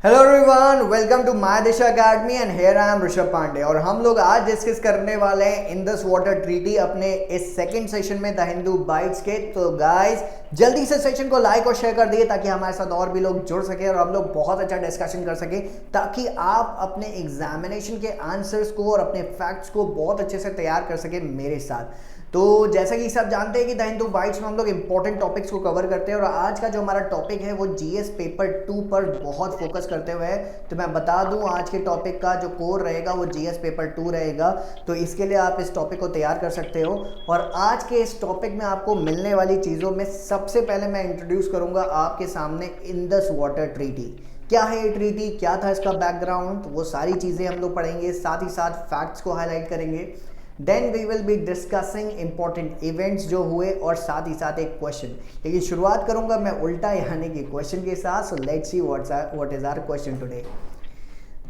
Hello everyone, welcome to my Disha academy and here I am Rishabh Pandey. और हम लोग आज डिस्कस करने वाले हैं इंडस वाटर ट्रीटी अपने इस सेकंड सेशन में द हिंदू बाइट्स के। तो गाइस जल्दी से सेशन को लाइक और शेयर कर दिए ताकि हमारे साथ और भी लोग जुड़ सके और हम लोग बहुत अच्छा डिस्कशन कर सके, ताकि आप अपने एग्जामिनेशन के आंसर्स को और अपने फैक्ट्स को बहुत अच्छे से तैयार कर सके मेरे साथ। तो जैसा कि सब जानते हैं कि द हिंदू बाइट्स में हम लोग इंपॉर्टेंट टॉपिक्स को कवर करते हैं और आज का जो हमारा टॉपिक है वो जीएस पेपर 2 पर बहुत फोकस करते हुए है। तो मैं बता दूं आज के टॉपिक का जो कोर रहेगा वो जीएस पेपर 2 रहेगा, तो इसके लिए आप इस टॉपिक को तैयार कर सकते हो। और आज के इस टॉपिक में आपको मिलने वाली चीज़ों में सबसे पहले मैं इंट्रोड्यूस करूंगा आपके सामने इंडस वाटर ट्रीटी। क्या है ये ट्रीटी, क्या था इसका बैकग्राउंड, तो वो सारी चीज़ें हम लोग पढ़ेंगे, साथ ही साथ फैक्ट्स को हाईलाइट करेंगे। Then we will be discussing important events जो हुए और साथ ही साथ एक क्वेश्चन। लेकिन शुरुआत करूंगा मैं उल्टा यानी कि क्वेश्चन के साथ। So let's see what is our question today.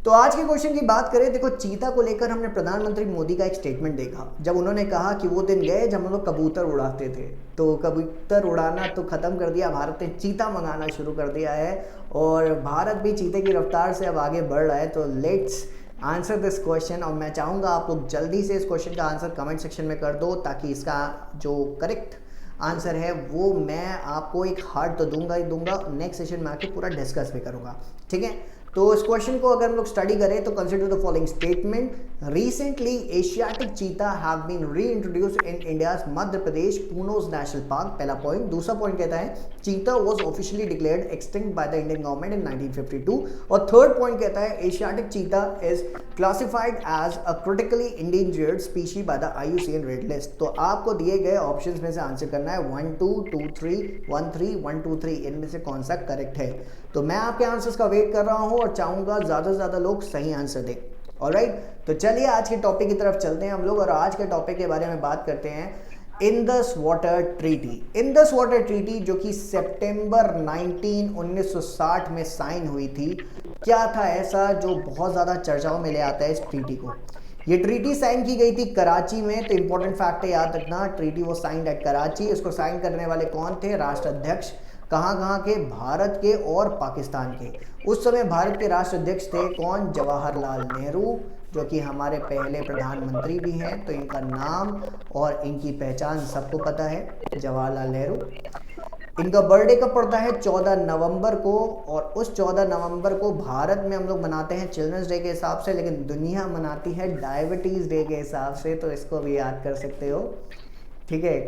तो आज के क्वेश्चन की बात करें, देखो चीता को लेकर हमने प्रधानमंत्री मोदी का एक स्टेटमेंट देखा जब उन्होंने कहा कि वो दिन गए जब हम लोग कबूतर उड़ाते थे। तो कबूतर उड़ाना तो खत्म कर दिया, भारत ने चीता मंगाना शुरू कर दिया है और भारत भी चीते की रफ्तार से अब आगे बढ़ रहा है। तो लेट्स आंसर दिस क्वेश्चन। और मैं चाहूँगा आप लोग जल्दी से इस क्वेश्चन का आंसर कमेंट सेक्शन में कर दो, ताकि इसका जो करेक्ट आंसर है वो मैं आपको एक हार्ट तो दूंगा ही दूंगा, नेक्स्ट सेशन में आके पूरा डिस्कस भी करूँगा, ठीक है। तो इस क्वेश्चन को अगर हम लोग स्टडी करें तो consider the following statement. Recently Asiatic cheetah have been reintroduced in India's Madhya Pradesh Kuno's national park, पहला पॉइंट। दूसरा पॉइंट कहता है cheetah was officially declared extinct by the Indian government in 1952। और थर्ड पॉइंट कहता है Asiatic cheetah is classified as a critically endangered species by the IUCN red list. तो आपको दिए गए ऑप्शंस में से आंसर करना है 1 2 2 3 1 3 1 2 3, इनमें से कौन सा करेक्ट है। तो मैं आपके आंसर्स का वेट कर रहा हूं और चाहूंगा ज्यादा से ज्यादा लोग सही आंसर दें। ऑलराइट, तो चलिए आज के टॉपिक की तरफ चलते हैं हम लोग और आज के टॉपिक के बारे में बात करते हैं Indus water treaty. Indus water treaty जो कि सितंबर 1960 में साइन हुई थी। क्या था ऐसा जो बहुत ज़्यादा चर्चाओं में ले आता है इस ट्रीटी को। ये ट्रीटी साइन की गई थी कराची में। तो इंपॉर्टेंट फैक्ट है, याद रखना, ट्रीटी वो साइंड एट कराची। इसको साइन करने वाले कौन थे, राष्ट्राध्यक्ष। कहाँ के, भारत के और पाकिस्तान के। उस समय भारत के राष्ट्राध्यक्ष थे कौन, जवाहरलाल नेहरू, जो कि हमारे पहले प्रधानमंत्री भी हैं। तो इनका नाम और इनकी पहचान सबको पता है, जवाहरलाल नेहरू। इनका बर्थडे कब पड़ता है, 14 नवंबर को। और उस 14 नवंबर को भारत में हम लोग मनाते हैं चिल्ड्रंस डे के हिसाब से, लेकिन दुनिया मनाती है डायबिटीज़ डे के हिसाब से। तो इसको भी याद कर सकते हो, ठीक है।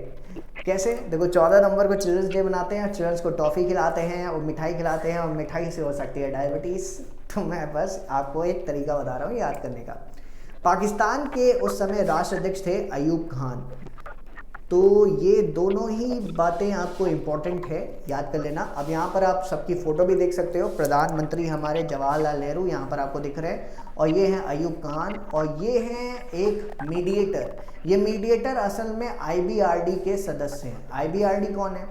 कैसे, देखो 14 नवंबर को चिल्ड्रंस डे मनाते हैं, चिल्ड्रंस को टॉफ़ी खिलाते हैं और मिठाई खिलाते हैं और मिठाई से हो सकती है डायबिटीज़। तो मैं बस आपको एक तरीका बता रहा हूँ याद करने का। पाकिस्तान के उस समय राष्ट्राध्यक्ष थे अयूब खान। तो ये दोनों ही बातें आपको इम्पोर्टेंट है, याद कर लेना। अब यहाँ पर आप सबकी फ़ोटो भी देख सकते हो। प्रधानमंत्री हमारे जवाहरलाल नेहरू यहाँ पर आपको दिख रहे हैं और ये हैं अयूब खान और ये हैं एक मीडिएटर। ये मीडिएटर असल में IBRD के सदस्य हैं। IBRD कौन है,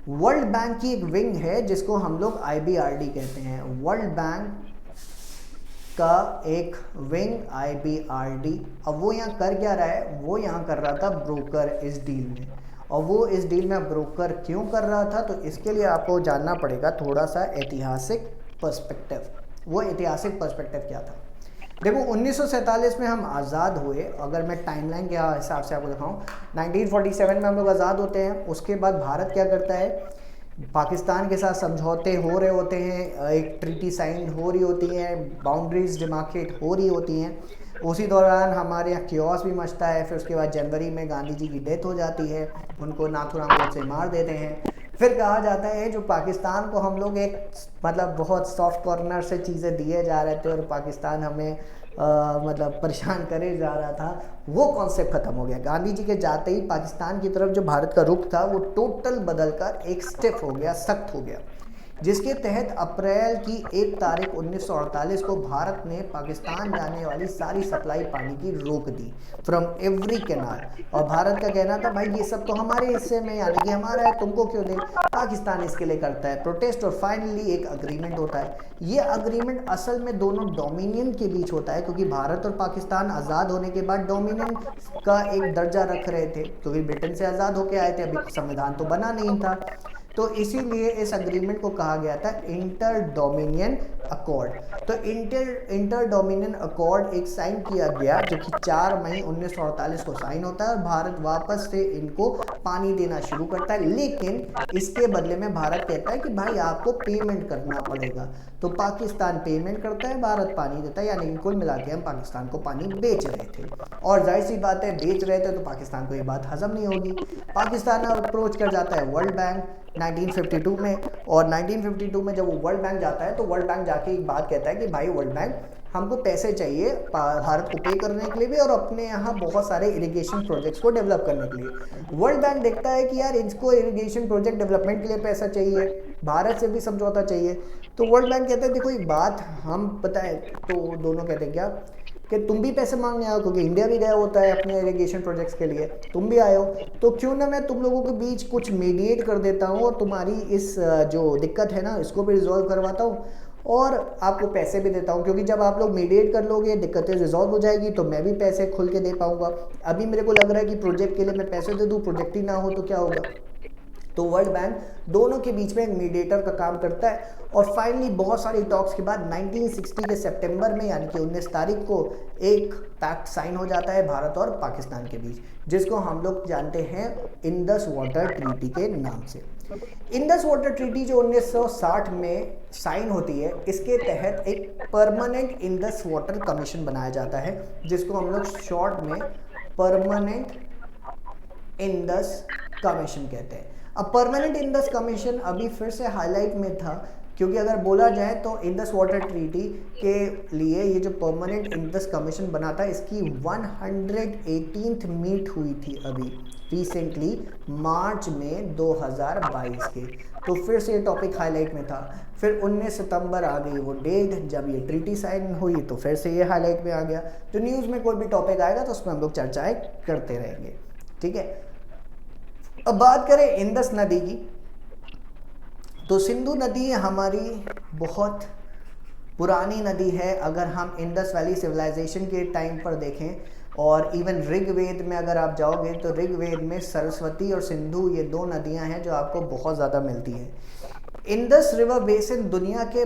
वर्ल्ड बैंक की एक विंग है जिसको हम लोग IBRD कहते हैं। वर्ल्ड बैंक का एक विंग IBRD। अब वो यहाँ कर क्या रहा है, वो यहाँ कर रहा था ब्रोकर इस डील में। और वो इस डील में ब्रोकर क्यों कर रहा था, तो इसके लिए आपको जानना पड़ेगा थोड़ा सा ऐतिहासिक पर्सपेक्टिव। वो ऐतिहासिक पर्सपेक्टिव क्या था, देखो 1947 में हम आज़ाद हुए। अगर मैं टाइमलाइन के हिसाब से आपको दिखाऊं, 1947 में हम लोग आज़ाद होते हैं। उसके बाद भारत क्या करता है, पाकिस्तान के साथ समझौते हो रहे होते हैं, एक ट्रीटी साइन हो रही होती है, बाउंड्रीज डिमार्केट हो रही होती हैं। उसी दौरान हमारे यहाँ क्योस भी मचता है। फिर उसके बाद जनवरी में गांधी जी की डेथ हो जाती है, उनको नाथूराम गोडसे मार देते हैं। फिर कहा जाता है जो पाकिस्तान को हम लोग एक मतलब बहुत सॉफ्ट कॉर्नर से चीज़ें दिए जा रहे थे और पाकिस्तान हमें मतलब परेशान करे जा रहा था, वो कॉन्सेप्ट खत्म हो गया। गांधी जी के जाते ही पाकिस्तान की तरफ जो भारत का रुख था वो टोटल बदलकर एक स्टेप हो गया, सख्त हो गया, जिसके तहत अप्रैल की 1 तारीख 1948 को भारत ने पाकिस्तान जाने वाली सारी सप्लाई पानी की रोक दी फ्रॉम एवरी कैनाल। और भारत का कहना था भाई ये सब तो हमारे हिस्से में यानी कि हमारा है, तुमको क्यों दे। पाकिस्तान इसके लिए करता है प्रोटेस्ट और फाइनली एक अग्रीमेंट होता है। ये अग्रीमेंट असल में दोनों डोमिनियन के बीच होता है, क्योंकि भारत और पाकिस्तान आज़ाद होने के बाद डोमिनियन का एक दर्जा रख रहे थे, क्योंकि ब्रिटेन से आज़ाद होकर आए थे, अभी संविधान तो बना नहीं था। तो इसीलिए इस एग्रीमेंट को कहा गया था इंटर डोमिनियन अकॉर्ड। तो इंटर डोमिनियन अकॉर्ड एक साइन किया गया जो कि 4 मई 1948 को साइन होता है और भारत वापस से इनको पानी देना शुरू करता है, लेकिन इसके बदले में भारत कहता है कि भाई आपको पेमेंट करना पड़ेगा। तो पाकिस्तान पेमेंट करता है, भारत पानी देता है, यानी कुल मिला के हम पाकिस्तान को पानी बेच रहे थे। और जाहिर सी बात है बेच रहे थे तो पाकिस्तान को ये बात हजम नहीं होगी। पाकिस्तान अप्रोच कर जाता है वर्ल्ड बैंक 1952 में, और 1952 में जब वो वर्ल्ड बैंक जाता है तो वर्ल्ड बैंक जाके एक बात कहता है कि भाई वर्ल्ड बैंक हमको पैसे चाहिए भारत को पे करने के लिए भी और अपने यहाँ बहुत सारे इरिगेशन प्रोजेक्ट्स को डेवलप करने के लिए। वर्ल्ड बैंक देखता है कि यार इसको इरिगेशन प्रोजेक्ट डेवलपमेंट के लिए पैसा चाहिए, भारत से भी समझौता चाहिए। तो वर्ल्ड बैंक कहता है देखो एक बात हम पता है, तो दोनों कहते हैं क्या कि तुम भी पैसे मांगने आओ, क्योंकि इंडिया भी गया होता है अपने इरिगेशन प्रोजेक्ट्स के लिए, तुम भी आए हो, तो क्यों ना मैं तुम लोगों के बीच कुछ मीडिएट कर देता हूँ और तुम्हारी इस जो दिक्कत है ना इसको भी रिजॉल्व करवाता हूँ और आपको पैसे भी देता हूँ, क्योंकि जब आप लोग मीडिएट कर लोगे दिक्कतें रिजॉल्व हो जाएगी तो मैं भी पैसे खुल के दे पाऊंगा। अभी मेरे को लग रहा है कि प्रोजेक्ट के लिए मैं पैसे दे दूँ, प्रोजेक्ट ही ना हो तो क्या होगा। तो वर्ल्ड बैंक दोनों के बीच में एक मीडिएटर का काम करता है और फाइनली बहुत सारी टॉक्स के बाद 1960 के सितंबर में यानी कि 19 तारीख को एक पैक्ट साइन हो जाता है भारत और पाकिस्तान के बीच, जिसको हम लोग जानते हैं इंडस वाटर ट्रीटी के नाम से। इंडस वाटर ट्रीटी जो 1960 में साइन होती है, इसके तहत एक परमानेंट इंडस वाटर कमीशन बनाया जाता है, जिसको हम लोग शॉर्ट में परमानेंट इंडस कमीशन कहते हैं। अब परमानेंट इंडस कमीशन अभी फिर से हाईलाइट में था, क्योंकि अगर बोला जाए तो इंडस वाटर ट्रीटी के लिए ये जो परमानेंट इंडस कमीशन बना था इसकी 118th मीट हुई थी अभी रिसेंटली मार्च में 2022 के। तो फिर से ये टॉपिक हाईलाइट में था। फिर 19 सितंबर आ गई वो डेट जब ये ट्रीटी साइन हुई, तो फिर से ये हाईलाइट में आ गया। जो न्यूज़ में कोई भी टॉपिक आएगा तो उसमें हम लोग चर्चाएं करते रहेंगे, ठीक है। अब बात करें इंडस नदी की, तो सिंधु नदी हमारी बहुत पुरानी नदी है। अगर हम इंडस वैली सिविलाइजेशन के टाइम पर देखें और इवन ऋग्वेद में अगर आप जाओगे तो ऋग्वेद में सरस्वती और सिंधु ये दो नदियां हैं जो आपको बहुत ज़्यादा मिलती हैं। इंडस रिवर बेसिन दुनिया के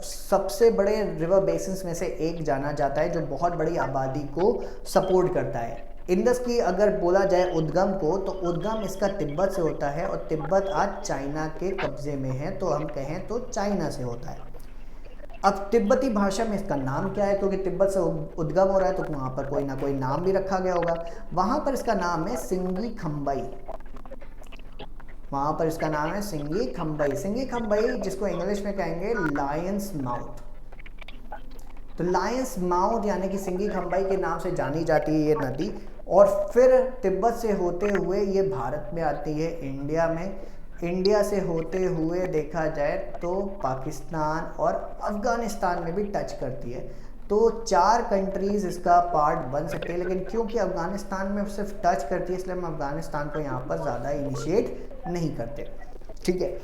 सबसे बड़े रिवर बेसिन्स में से एक जाना जाता है, जो बहुत बड़ी आबादी को सपोर्ट करता है। इंडस की अगर बोला जाए उद्गम को, तो उद्गम इसका तिब्बत से होता है और तिब्बत आज चाइना के कब्जे में है, तो हम कहें तो चाइना से होता है। अब तिब्बती भाषा में इसका नाम क्या है, क्योंकि तिब्बत से उद्गम हो रहा है तो वहाँ पर कोई ना कोई नाम भी रखा गया होगा। वहाँ पर इसका नाम है सिंगी खम्बई, वहाँ पर इसका नाम है सिंगी खम्बई। सिंगी खम्बई जिसको इंग्लिश में कहेंगे लायंस माउथ। तो लायंस माउथ यानी कि सिंगी खम्बई के नाम से जानी जाती है ये नदी, और फिर तिब्बत से होते हुए ये भारत में आती है इंडिया में। इंडिया से होते हुए देखा जाए तो पाकिस्तान और अफ़गानिस्तान में भी टच करती है। तो 4 कंट्रीज़ इसका पार्ट बन सकते हैं, लेकिन क्योंकि अफ़गानिस्तान में सिर्फ टच करती है इसलिए हम अफ़गानिस्तान को यहाँ पर ज़्यादा इनिशिएट नहीं करते, ठीक है।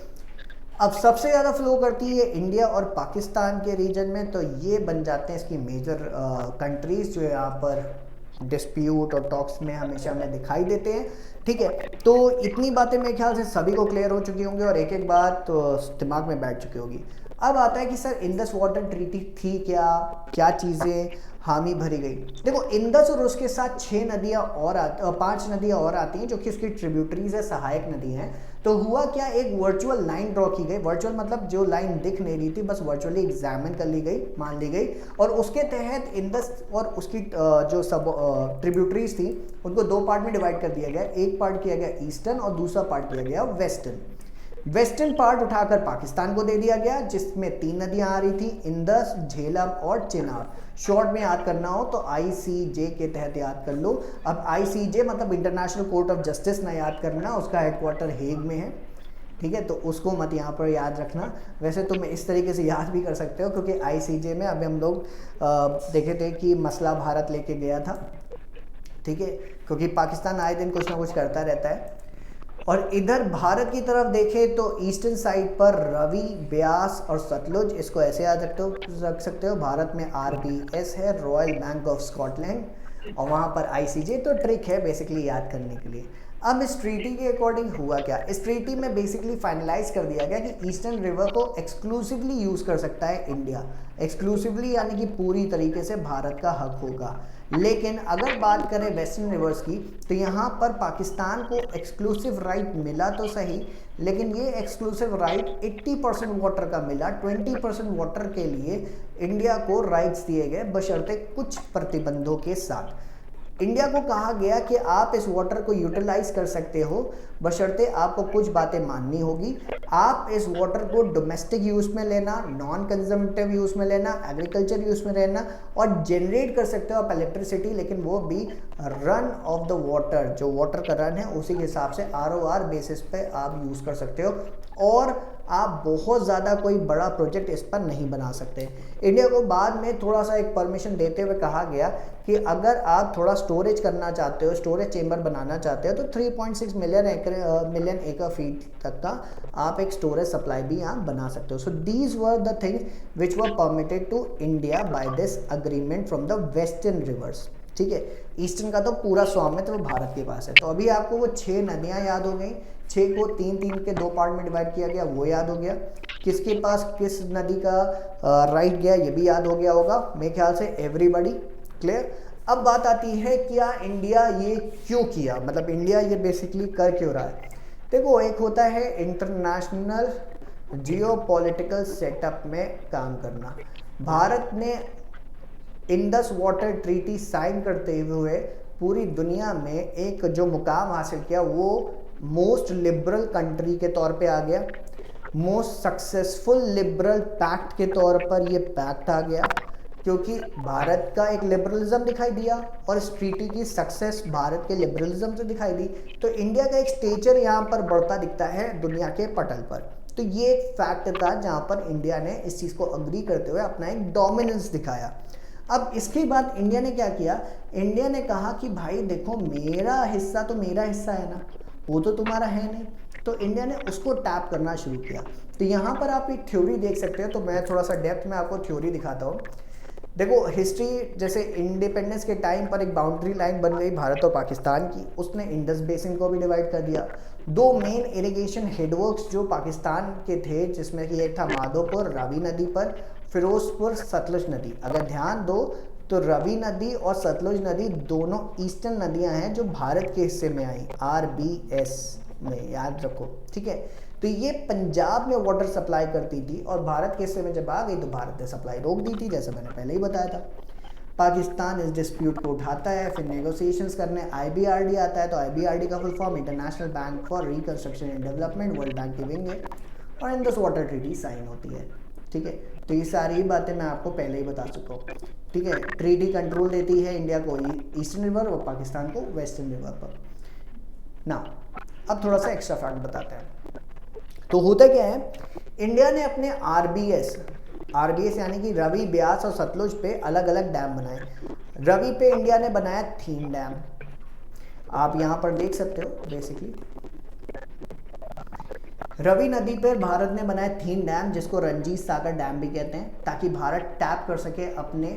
अब सबसे ज़्यादा फ्लो करती है इंडिया और पाकिस्तान के रीजन में, तो ये बन जाते हैं इसकी मेजर कंट्रीज़ जो यहाँ पर डिस्प्यूट और टॉक्स में हमेशा हमें दिखाई देते हैं, ठीक है। तो इतनी बातें मेरे ख्याल से सभी को क्लियर हो चुकी होंगी और एक एक बात तो दिमाग में बैठ चुकी होगी। अब आता है कि सर इंडस वाटर ट्रीटी थी क्या, क्या चीज़ें हामी भरी गई। देखो इंडस और उसके साथ 5 नदियाँ और आती हैं जो कि उसकी ट्रिब्यूटरीज है, सहायक नदी हैं। तो हुआ क्या, एक वर्चुअल लाइन ड्रॉ की गई। वर्चुअल मतलब जो लाइन दिख नहीं रही थी, बस वर्चुअली एग्जामिन कर ली गई, मान ली गई, और उसके तहत इंडस और उसकी जो सब ट्रिब्यूटरीज थी उनको 2 पार्ट में डिवाइड कर दिया गया। एक पार्ट किया गया ईस्टर्न और दूसरा पार्ट किया गया वेस्टर्न। वेस्टर्न पार्ट उठाकर पाकिस्तान को दे दिया गया, जिसमें 3 नदियां आ रही थी, इंडस, झेलम और चिनाब। शॉर्ट में याद करना हो तो ICJ के तहत याद कर लो। अब ICJ मतलब इंटरनेशनल कोर्ट ऑफ जस्टिस ना याद करना, उसका हेडक्वार्टर हेग में है, ठीक है। तो उसको मत यहाँ पर याद रखना। वैसे तुम इस तरीके से याद भी कर सकते हो, क्योंकि ICJ में अभी हम लोग देखे थे कि मसला भारत लेके गया था, ठीक है, क्योंकि पाकिस्तान आए दिन कुछ ना कुछ करता रहता है। और इधर भारत की तरफ देखें तो ईस्टर्न साइड पर रवि, ब्यास और सतलुज, इसको ऐसे याद रख सकते हो। भारत में RBS है, रॉयल बैंक ऑफ स्कॉटलैंड, और वहाँ पर ICJ। तो ट्रिक है बेसिकली याद करने के लिए। अब इस ट्रीटी के अकॉर्डिंग हुआ क्या, इस ट्रीटी में बेसिकली फाइनलाइज कर दिया गया कि ईस्टर्न रिवर को एक्सक्लूसिवली यूज़ कर सकता है इंडिया, एक्सक्लूसिवली यानी कि पूरी तरीके से भारत का हक होगा। लेकिन अगर बात करें वेस्टर्न रिवर्स की, तो यहाँ पर पाकिस्तान को एक्सक्लूसिव राइट मिला तो सही, लेकिन ये एक्सक्लूसिव राइट 80% वाटर का मिला, 20% वाटर के लिए इंडिया को राइट्स दिए गए बशर्ते कुछ प्रतिबंधों के साथ। इंडिया को कहा गया कि आप इस वाटर को यूटिलाइज कर सकते हो बशर्ते आपको कुछ बातें माननी होगी। आप इस वाटर को डोमेस्टिक यूज़ में लेना, नॉन कंजम्पटिव यूज़ में लेना, एग्रीकल्चर यूज़ में लेना और जनरेट कर सकते हो आप इलेक्ट्रिसिटी, लेकिन वो भी रन ऑफ द वाटर, जो वाटर का रन है उसी के हिसाब से ROR बेसिस पे आप यूज़ कर सकते हो। और आप बहुत ज़्यादा कोई बड़ा प्रोजेक्ट इस पर नहीं बना सकते। इंडिया को बाद में थोड़ा सा एक परमिशन देते हुए कहा गया कि अगर आप थोड़ा स्टोरेज करना चाहते हो, स्टोरेज चेंबर बनाना चाहते हो, तो 3.6 मिलियन एकड़ फीट तक का आप एक स्टोरेज सप्लाई भी यहाँ बना सकते हो। So these were the things which were permitted to India by this agreement from the western rivers. ठीक है, ईस्टर्न का तो पूरा स्वामित्व भारत के पास है। तो अभी आपको वो 6 नदियाँ याद हो गई, 6 को 3-3 के 2 पार्ट में डिवाइड किया गया, वो याद हो गया। किसके पास किस नदी का राइट गया ये भी याद हो गया होगा मेरे ख्याल से, एवरीबॉडी क्लियर। अब बात आती है क्या इंडिया ये क्यों किया, मतलब इंडिया ये बेसिकली कर क्यों रहा है। देखो, एक होता है इंटरनेशनल जियोपॉलिटिकल सेटअप में काम करना। भारत ने इंडस वाटर ट्रीटी साइन करते हुए पूरी दुनिया में एक जो मुकाम हासिल किया वो मोस्ट लिबरल कंट्री के तौर पे आ गया, मोस्ट सक्सेसफुल लिबरल पैक्ट के तौर पर ये पैक्ट आ गया, क्योंकि भारत का एक लिबरलिज्म दिखाई दिया और इस ट्रीटी की सक्सेस भारत के लिबरलिज्म से दिखाई दी। तो इंडिया का एक स्टेचर यहाँ पर बढ़ता दिखता है दुनिया के पटल पर। तो ये एक फैक्ट था जहाँ पर इंडिया ने इस चीज़ को अग्री करते हुए अपना एक डोमिनेंस दिखाया। अब इसके बाद इंडिया ने क्या किया, इंडिया ने कहा कि भाई देखो, मेरा हिस्सा तो मेरा हिस्सा है ना, वो तो तुम्हारा है नहीं। तो इंडिया ने उसको टैप करना शुरू किया। तो यहाँ पर आप एक थ्योरी देख सकते हैं, तो मैं थोड़ा सा डेप्थ में आपको थ्योरी दिखाता हूँ। देखो, हिस्ट्री जैसे इंडिपेंडेंस के टाइम पर एक बाउंड्री लाइन बन गई भारत और पाकिस्तान की, उसने इंडस बेसिन को भी डिवाइड कर दिया। 2 मेन इरिगेशन हेडवर्क्स जो पाकिस्तान के थे, जिसमें कि एक था माधोपुर रावी नदी पर, फिरोजपुर सतलुज नदी। अगर ध्यान दो तो रवि नदी और सतलुज नदी दोनों ईस्टर्न नदियां हैं जो भारत के हिस्से में आई, RBS में, याद रखो। ठीक है, तो ये पंजाब में वाटर सप्लाई करती थी और भारत के हिस्से में जब आ गई तो भारत ने सप्लाई रोक दी थी, जैसा मैंने पहले ही बताया था। पाकिस्तान इस डिस्प्यूट को उठाता है, फिर नेगोशिएशंस करने IBRD आता है। तो IBRD का full form international bank for reconstruction and development, world bank की विंग है, और इंडस वाटर ट्रीटी साइन होती है। ठीक है, तो ये सारी बातें मैं आपको पहले ही बता चुका हूँ। ठीक है, ट्रीटी कंट्रोल देती है इंडिया को ईस्टर्न रिवर और पाकिस्तान को वेस्टर्न रिवर पर। ना अब थोड़ा सा एक्स्ट्रा फैक्ट बताते हैं। तो होता क्या है, इंडिया ने अपने RBS यानी कि रवि, ब्यास और सतलुज पे अलग अलग डैम बनाए। रवि पे इंडिया ने बनाया 3 डैम, आप यहाँ पर देख सकते हो। बेसिकली रवि नदी पर भारत ने बनाए 3 डैम, जिसको रंजीत सागर डैम भी कहते हैं, ताकि भारत टैप कर सके अपने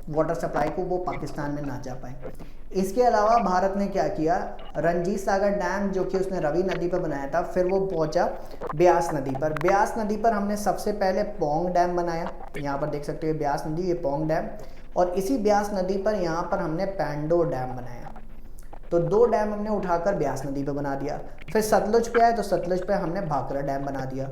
वाटर सप्लाई को, वो पाकिस्तान में ना जा पाए। इसके अलावा भारत ने क्या किया, रंजीत सागर डैम जो कि उसने रवि नदी पर बनाया था, फिर वो पहुंचा ब्यास नदी पर। ब्यास नदी पर हमने सबसे पहले पोंग डैम बनाया, यहाँ पर देख सकते हो ब्यास नदी, ये पोंग डैम। और इसी ब्यास नदी पर यहाँ पर हमने पैंडो डैम बनाया। तो 2 डैम हमने उठाकर ब्यास नदी पे बना दिया। फिर सतलुज पे आए तो सतलुज पे हमने भाखड़ा डैम बना दिया।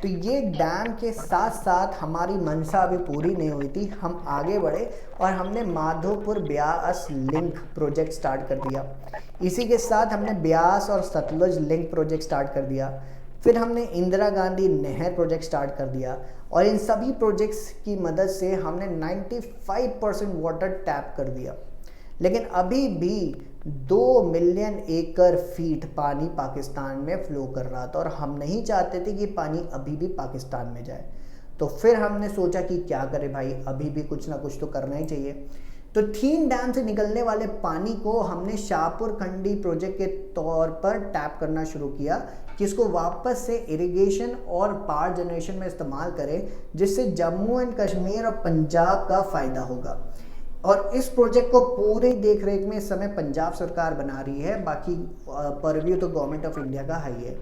तो ये डैम के साथ साथ हमारी मंशा अभी पूरी नहीं हुई थी, हम आगे बढ़े और हमने Madhopur Beas link project start कर दिया। इसी के साथ हमने ब्यास और सतलुज लिंक प्रोजेक्ट स्टार्ट कर दिया। फिर हमने इंदिरा गांधी नहर प्रोजेक्ट स्टार्ट कर दिया और इन सभी प्रोजेक्ट्स की मदद से हमने 95% वाटर टैप कर दिया। लेकिन अभी भी 2 मिलियन एकड़ फीट पानी पाकिस्तान में फ्लो कर रहा था और हम नहीं चाहते थे कि पानी अभी भी पाकिस्तान में जाए। तो फिर हमने सोचा कि क्या करें भाई, अभी भी कुछ ना कुछ तो करना ही चाहिए। तो 3 डैम से निकलने वाले पानी को हमने शाहपुर खंडी प्रोजेक्ट के तौर पर टैप करना शुरू किया कि इसको वापस से इरिगेशन और पावर जनरेशन में इस्तेमाल करें, जिससे जम्मू एंड कश्मीर और पंजाब का फ़ायदा होगा। और इस प्रोजेक्ट को पूरे देख रेख में इस समय पंजाब सरकार बना रही है, बाकी परव्यू तो गवर्नमेंट ऑफ इंडिया का है ही है।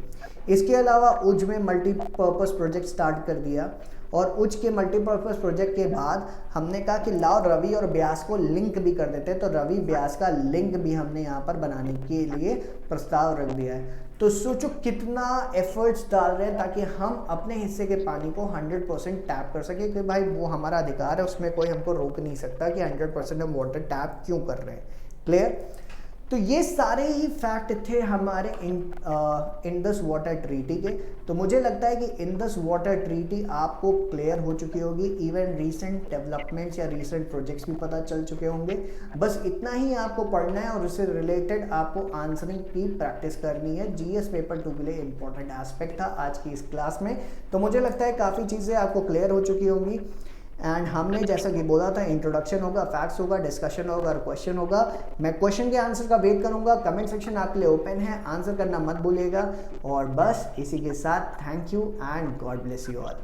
इसके अलावा उज में मल्टीपर्पज़ प्रोजेक्ट स्टार्ट कर दिया, और उज के मल्टीपर्पज़ प्रोजेक्ट के बाद हमने कहा कि लाओ रवि और ब्यास को लिंक भी कर देते हैं, तो रवि ब्यास का लिंक भी हमने यहाँ पर बनाने के लिए प्रस्ताव रख दिया है। तो सोचो कितना एफर्ट्स डाल रहे हैं ताकि हम अपने हिस्से के पानी को 100% टैप कर सके, कि भाई वो हमारा अधिकार है, उसमें कोई हमको रोक नहीं सकता कि 100% हम वाटर टैप क्यों कर रहे हैं। क्लियर? तो ये सारे ही फैक्ट थे हमारे इंडस वाटर ट्रीटी के। तो मुझे लगता है कि इंडस वाटर ट्रीटी आपको क्लियर हो चुकी होगी, इवन रीसेंट डेवलपमेंट्स या रीसेंट प्रोजेक्ट्स भी पता चल चुके होंगे। बस इतना ही आपको पढ़ना है और उससे रिलेटेड आपको आंसरिंग की प्रैक्टिस करनी है। जीएस पेपर 2 के लिए इंपॉर्टेंट एस्पेक्ट था आज की इस क्लास में। तो मुझे लगता है काफ़ी चीज़ें आपको क्लियर हो चुकी होंगी। एंड हमने जैसा कि बोला था, इंट्रोडक्शन होगा, फैक्ट्स होगा, डिस्कशन होगा और क्वेश्चन होगा। मैं क्वेश्चन के आंसर का वेट करूंगा। कमेंट सेक्शन आपके लिए ओपन है, आंसर करना मत भूलिएगा। और बस इसी के साथ thank you and God bless you all.